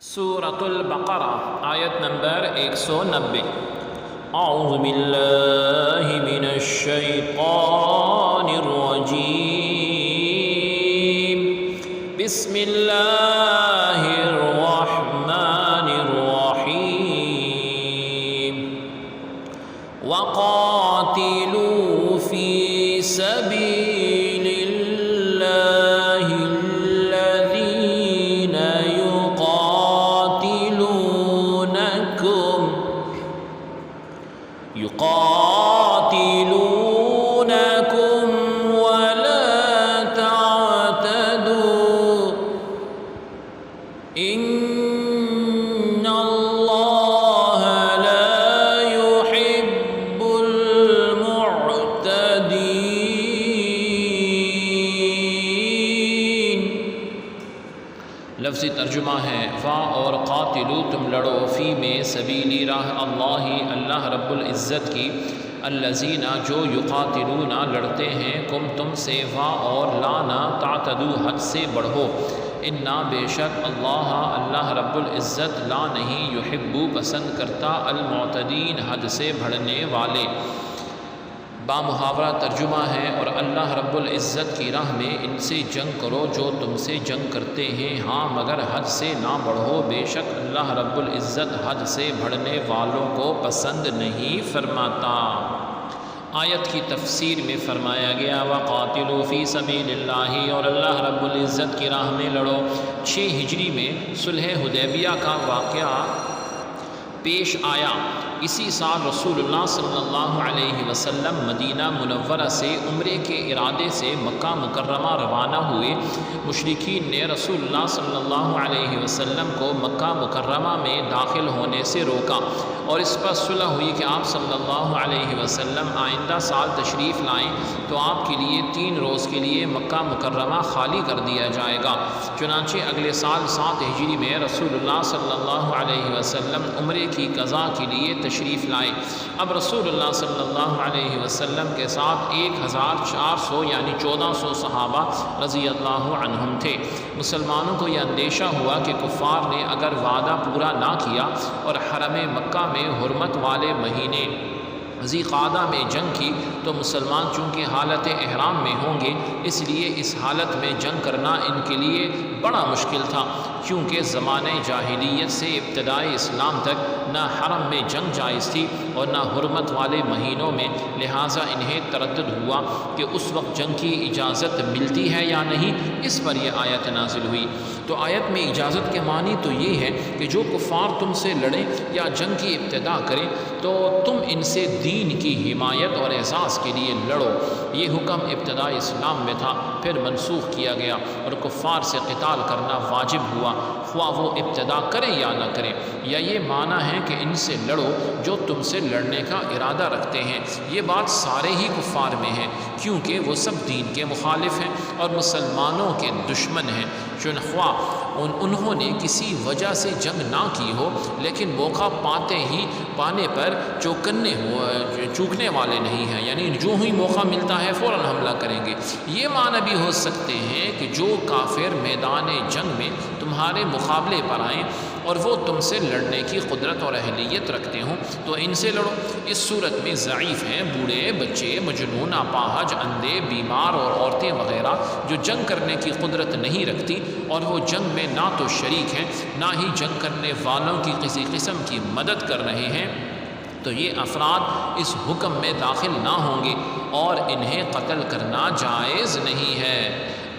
سورۃ البقرہ آیت نمبر 190۔ اعوذ باللہ من الشیطان الرجیم، بسم اللہ الرحمن الرحیم۔ وقاتلوا فی سبیل اللہ الذین يقاتلونكم ولا تعتدوا إن الله لا يحب المعتدين۔ لفظی ترجمہ ہے فا اور قاتلو تم لڑو فی میں سبیلی راہ اللہ رب العزت کی، الذین جو یقاتلون لڑتے ہیں کم تم سے، وا اور لانا تعتدو حد سے بڑھو، انا بے شک اللہ رب العزت لا نہیں یحبو پسند کرتا المعتدین حد سے بڑھنے والے۔ بامحاورہ ترجمہ ہے اور اللہ رب العزت کی راہ میں ان سے جنگ کرو جو تم سے جنگ کرتے ہیں، ہاں مگر حد سے نہ بڑھو، بے شک اللہ رب العزت حد سے بڑھنے والوں کو پسند نہیں فرماتا۔ آیت کی تفسیر میں فرمایا گیا وَقَاتِلُوا فِي سَبِيلِ اللَّهِ، اور اللہ رب العزت کی راہ میں لڑو۔ 6 ہجری میں صلح حدیبیہ کا واقعہ پیش آیا۔ اسی سال رسول اللہ صلی اللہ علیہ وسلم مدینہ منورہ سے عمرے کے ارادے سے مکہ مکرمہ روانہ ہوئے۔ مشرکین نے رسول اللہ صلی اللہ علیہ وسلم کو مکہ مکرمہ میں داخل ہونے سے روکا، اور اس پر صلح ہوئی کہ آپ صلی اللہ علیہ وسلم آئندہ سال تشریف لائیں تو آپ کے لیے 3 روز کے لیے مکہ مکرمہ خالی کر دیا جائے گا۔ چنانچہ اگلے سال 7 ہجری میں رسول اللہ صلی اللہ علیہ وسلم عمرے کی قضاء کے لیے تشریف لائے۔ اب رسول اللہ صلی اللہ علیہ وسلم کے ساتھ 1400 یعنی 1400 صحابہ رضی اللہ عنہم تھے۔ مسلمانوں کو یہ اندیشہ ہوا کہ کفار نے اگر وعدہ پورا نہ کیا اور حرم مکہ میں حرمت والے مہینے ذی قعدہ میں جنگ کی تو مسلمان چونکہ حالت احرام میں ہوں گے، اس لیے اس حالت میں جنگ کرنا ان کے لیے بڑا مشکل تھا، کیونکہ زمانہ جاہلیت سے ابتدائی اسلام تک نہ حرم میں جنگ جائز تھی اور نہ حرمت والے مہینوں میں، لہٰذا انہیں تردد ہوا کہ اس وقت جنگ کی اجازت ملتی ہے یا نہیں۔ اس پر یہ آیت نازل ہوئی۔ تو آیت میں اجازت کے معنی تو یہ ہے کہ جو کفار تم سے لڑیں یا جنگ کی ابتدا کریں تو تم ان سے دین کی حمایت اور اعزاز کے لیے لڑو۔ یہ حکم ابتدائی اسلام میں تھا، پھر منسوخ کیا گیا اور کفار سے قتال کرنا واجب ہوا، خواہ وہ ابتدا کریں یا نہ کریں۔ یا یہ معنی ہے کہ ان سے لڑو جو تم سے لڑنے کا ارادہ رکھتے ہیں۔ یہ بات سارے ہی کفار میں ہے، کیونکہ وہ سب دین کے مخالف ہیں اور مسلمانوں کے دشمن ہیں۔ خواہ انہوں نے کسی وجہ سے جنگ نہ کی ہو، لیکن موقع پانے پر چوکنے والے نہیں ہیں، یعنی جو ہی موقع ملتا ہے فوراً حملہ کریں گے۔ یہ معنی بھی ہو سکتے ہیں کہ جو کافر میدان جنگ میں تمہارے مقابلے پر آئیں اور وہ تم سے لڑنے کی قدرت اور اہلیت رکھتے ہوں تو ان سے لڑو۔ اس صورت میں ضعیف ہیں، بوڑھے، بچے، مجنون، اپاہج، اندھے، بیمار اور عورتیں وغیرہ جو جنگ کرنے کی قدرت نہیں رکھتی اور وہ جنگ میں نہ تو شریک ہیں نہ ہی جنگ کرنے والوں کی کسی قسم کی مدد کر رہے ہیں، تو یہ افراد اس حکم میں داخل نہ ہوں گے اور انہیں قتل کرنا جائز نہیں ہے۔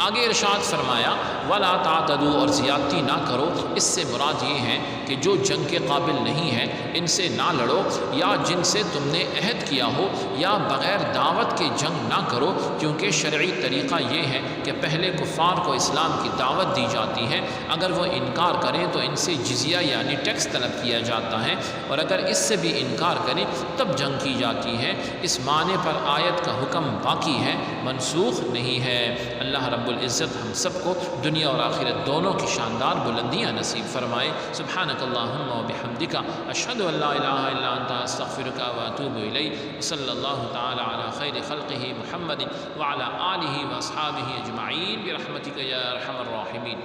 آگے ارشاد فرمایا وَلَا تَعْتَدُوا، اور زیادتی نہ کرو۔ اس سے مراد یہ ہے کہ جو جنگ کے قابل نہیں ہے ان سے نہ لڑو، یا جن سے تم نے عہد کیا ہو، یا بغیر دعوت کے جنگ نہ کرو، کیونکہ شرعی طریقہ یہ ہے کہ پہلے کفار کو اسلام کی دعوت دی جاتی ہے، اگر وہ انکار کریں تو ان سے جزیہ یعنی ٹیکس طلب کیا جاتا ہے، اور اگر اس سے بھی انکار کریں تب جنگ کی جاتی ہے۔ اس معنی پر آیت کا حکم باقی ہے، منسوخ نہیں ہے۔ اللہ رب العزت ہم سب کو دنیا اور آخرت دونوں کی شاندار بلندیاں نصیب فرمائے۔ سبحانک اللہم و بحمدک، اشہد ان لا الہ الا انت، استغفرک و اتوب الیک۔ صلی اللہ تعالی علی خیر خلقہ محمد وعلی آلہ و اصحابہ اجمعین برحمتک یا ارحم الراحمین۔